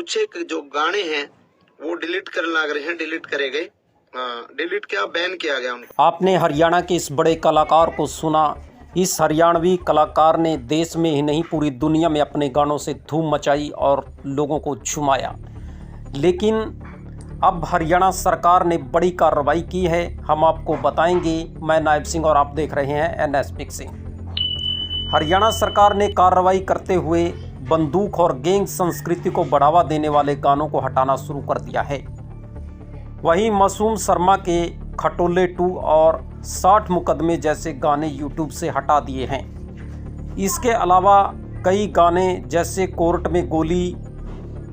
कुछ एक जो गाने हैं वो डिलीट करने लग रहे हैं, डिलीट करे गए, डिलीट क्या, बैन किया गया उनको। आपने हरियाणा के इस बड़े कलाकार को सुना। इस हरियाणवी कलाकार ने देश में ही नहीं पूरी दुनिया में अपने गानों से धूम मचाई और लोगों को झुमाया। लेकिन अब हरियाणा सरकार ने बड़ी कार्रवाई की है, हम आपको बताएंगे। मैं नायब सिंह और आप देख रहे हैं NS मिक्सिंग। हरियाणा सरकार ने कार्रवाई करते हुए बंदूक और गैंग संस्कृति को बढ़ावा देने वाले गानों को हटाना शुरू कर दिया है। वहीं मासूम शर्मा के खटोले 2 और 60 मुकदमे जैसे गाने यूट्यूब से हटा दिए हैं। इसके अलावा कई गाने जैसे कोर्ट में गोली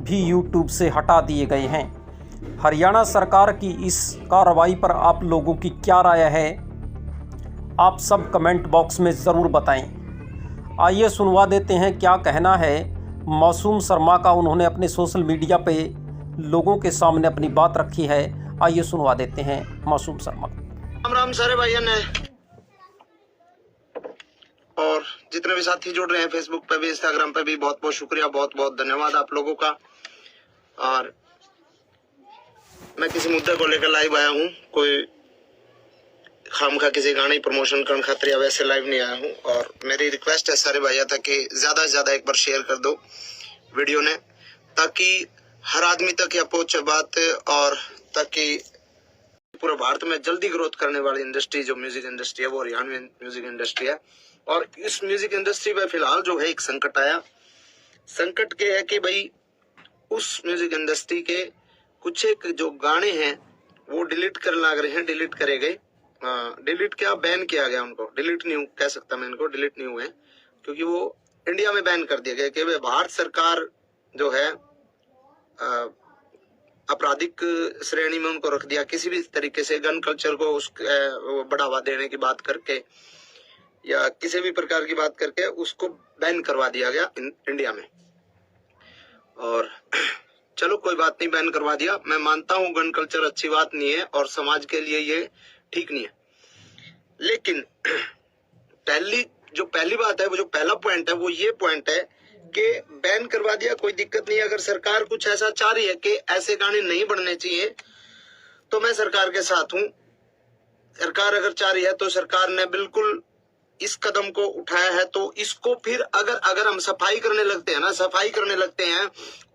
भी यूट्यूब से हटा दिए गए हैं। हरियाणा सरकार की इस कार्रवाई पर आप लोगों की क्या राय है, आप सब कमेंट बॉक्स में ज़रूर बताएं। आइए सुनवा देते हैं क्या कहना है मासूम शर्मा का। उन्होंने अपने सोशल मीडिया पे लोगों के सामने अपनी बात रखी है। आइए सुनवा देते हैं मासूम शर्मा। राम राम सारे भाइयों ने, और जितने भी साथी जुड़ रहे हैं फेसबुक पे भी, इंस्टाग्राम पे भी, बहुत बहुत शुक्रिया, बहुत बहुत धन्यवाद आप लोगों का। और मैं किसी मुद्दे को लेकर लाइव आया हूँ, कोई खामखा किसी गाने प्रमोशन करने खातिर या वैसे लाइव नहीं आया हूँ। और मेरी रिक्वेस्ट है सारे भाइयों तक कि ज्यादा से ज्यादा एक बार शेयर कर दो वीडियो ने, ताकि हर आदमी तक यह पहुंचे बात, और ताकि पूरे भारत में जल्दी ग्रोथ करने वाली इंडस्ट्री जो म्यूजिक इंडस्ट्री है वो हरियाणवी म्यूजिक इंडस्ट्री है। और इस म्यूजिक इंडस्ट्री में फिलहाल जो है एक संकट आया। संकट के है कि भाई उस म्यूजिक इंडस्ट्री के कुछ एक जो गाने हैं वो डिलीट करने लग रहे हैं, डिलीट करे गए, डिलीट क्या, बैन किया गया उनको। डिलीट नहीं कह सकता मैं इनको, डिलीट नहीं हुए, क्योंकि वो इंडिया में बैन कर दिया गया कि भारत सरकार जो है आपराधिक श्रेणी में उनको रख दिया। किसी भी तरीके से गन कल्चर को बढ़ावा देने की बात करके या किसी भी प्रकार की बात करके उसको बैन करवा दिया गया इंडिया में। और चलो कोई बात नहीं, बैन करवा दिया। मैं मानता हूँ गन कल्चर अच्छी बात नहीं है और समाज के लिए ये ठीक नहीं है, लेकिन पहली बात है, वो जो पहला पॉइंट है वो ये पॉइंट है कि बैन करवा दिया, कोई दिक्कत नहीं। अगर सरकार कुछ ऐसा चाह रही है कि ऐसे गाने नहीं बनने चाहिए तो मैं सरकार के साथ हूं। सरकार अगर चाह रही है तो सरकार ने बिल्कुल इस कदम को उठाया है, तो इसको फिर अगर हम सफाई करने लगते हैं ना, सफाई करने लगते हैं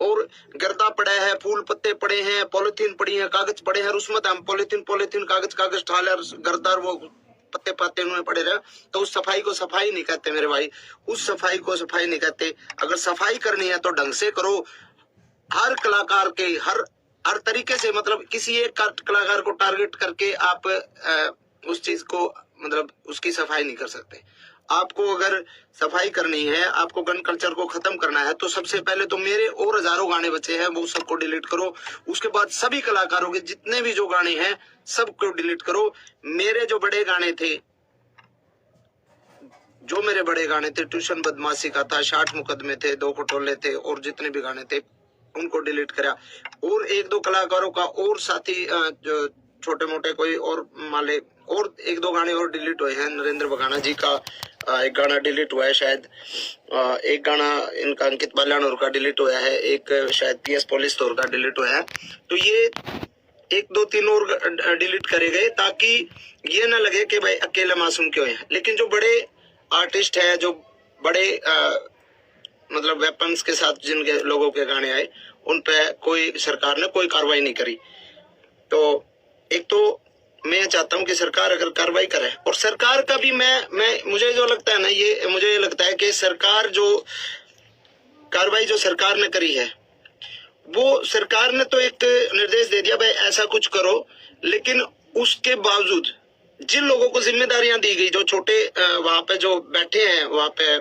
और गर्दा पड़ा है, फूल पत्ते पड़े हैं, पॉलिथीन पड़ी है, कागज पड़े हैं, उसमें हम पॉलिथीन कागज ठाले गर्दार वो पत्ते पाते उन्होंने पड़े रहे, तो उस सफाई को सफाई नहीं कहते मेरे भाई, उस सफाई को सफाई नहीं कहते। अगर सफाई करनी है तो ढंग से करो। हर कलाकार के हर तरीके से, मतलब किसी एक कलाकार को टारगेट करके आप उस चीज को, मतलब उसकी सफाई नहीं कर सकते। आपको अगर सफाई करनी है, आपको गन कल्चर को खत्म करना है, तो सबसे पहले तो मेरे और हजारों गाने बचे हैं वो सबको डिलीट करो। उसके बाद सभी कलाकारों के जितने भी जो गाने हैं सबको डिलीट करो। मेरे जो बड़े गाने थे, ट्यूशन बदमाशी का था, 60 मुकदमे थे, 2 खटोले थे, और जितने भी गाने थे उनको डिलीट करा। और 1-2 कलाकारों का और साथी जो छोटे मोटे कोई और माले, और 1-2 गाने और डिलीट हुए हैं। नरेंद्र बगाना जी का एक गाना डिलीट हुआ है शायद, एक गाना इनका अंकित बाल्यानोर का डिलीट हुआ है, एक शायद PS पुलिस तौर का डिलीट हुआ है। तो ये 1-2-3 और डिलीट करे गए ताकि ये ना लगे कि भाई अकेले मासूम क्यों है। लेकिन जो बड़े आर्टिस्ट हैं, जो बड़े मतलब वेपन्स के साथ जिनके लोगों के गाने आए, उन पे कोई सरकार ने कोई कार्रवाई नहीं करी। तो एक तो मैं चाहता हूं कि सरकार अगर कार्रवाई करे, और सरकार का भी मुझे जो लगता है ना, ये मुझे लगता है कि सरकार जो कार्रवाई जो सरकार ने करी है, वो सरकार ने तो एक निर्देश दे दिया भाई ऐसा कुछ करो, लेकिन उसके बावजूद जिन लोगों को जिम्मेदारियां दी गई, जो छोटे वहां पे जो बैठे हैं वहां पे,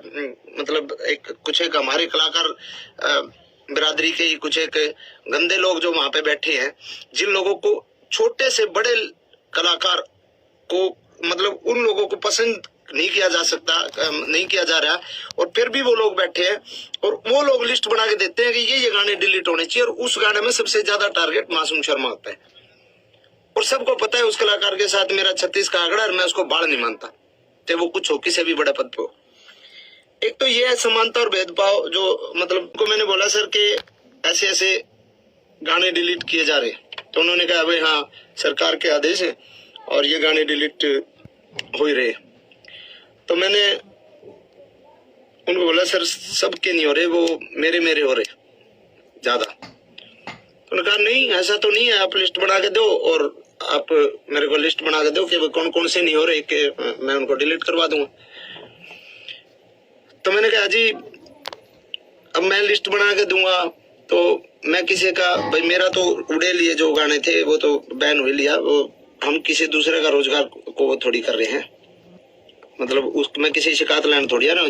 मतलब कुछ एक हमारे कलाकार बिरादरी के कुछ एक गंदे लोग जो वहां पे बैठे हैं, जिन लोगों को, छोटे से बड़े कलाकार को, मतलब उन लोगों को पसंद नहीं किया जा सकता, नहीं किया जा रहा, और फिर भी वो लोग बैठे हैं और वो लोग लिस्ट बना के देते हैं कि ये गाने डिलीट होने चाहिए, और उस गाने में सबसे ज्यादा टारगेट मासूम शर्मा होता है। और सबको पता है उस कलाकार के साथ मेरा 36 का आंकड़ा, और मैं उसको बाढ़ नहीं मानता, चाहे वो कुछ हो, किसी भी बड़े पद पे हो। एक तो ये है समानता और भेदभाव, जो मतलब को मैंने बोला सर कि ऐसे ऐसे गाने डिलीट किए जा रहे हैं। तो उन्होंने कहा भाई हाँ सरकार के आदेश है और ये गाने डिलीट हो ही रहे। तो मैंने उनको बोला सर सबके नहीं हो रहे, वो मेरे हो रहे ज्यादा। तो उन्होंने कहा नहीं ऐसा तो नहीं है, आप लिस्ट बना के दो और आप मेरे को लिस्ट बना के दो कि कौन कौन से नहीं हो रहे कि मैं उनको डिलीट करवा दूंगा। तो मैंने कहा जी अब मैं लिस्ट बना के दूंगा तो मैं किसी का भाई मेरा तो उड़े लिए जो गाने थे वो तो बैन हो लिया, वो हम किसी दूसरे का रोजगार को थोड़ी कर रहे हैं, मतलब उस मैं किसी शिकायत लाइन थोड़ी आ रहा हूँ।